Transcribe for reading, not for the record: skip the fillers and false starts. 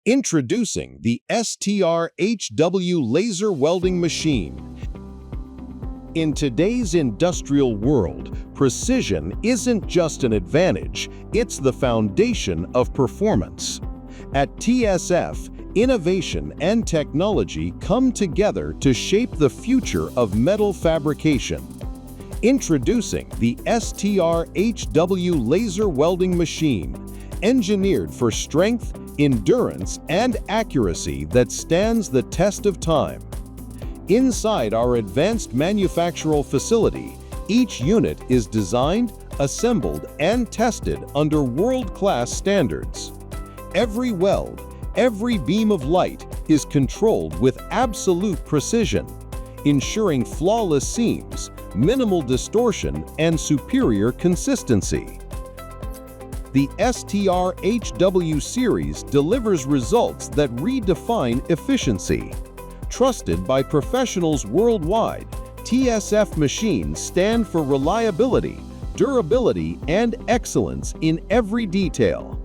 Introducing the STR HW laser welding machine. In today's industrial world, precision isn't just an advantage, it's the foundation of performance. At TSF, innovation and technology come together to shape the future of metal fabrication. Introducing the STR HW laser welding machine, engineered for strength, endurance, and accuracy that stands the test of time. Inside our advanced manufacturing facility, each unit is designed, assembled, and tested under world-class standards. Every weld, every beam of light is controlled with absolute precision, ensuring flawless seams, minimal distortion, and superior consistency. The STR HW series delivers results that redefine efficiency. Trusted by professionals worldwide, TSF machines stand for reliability, durability, and excellence in every detail.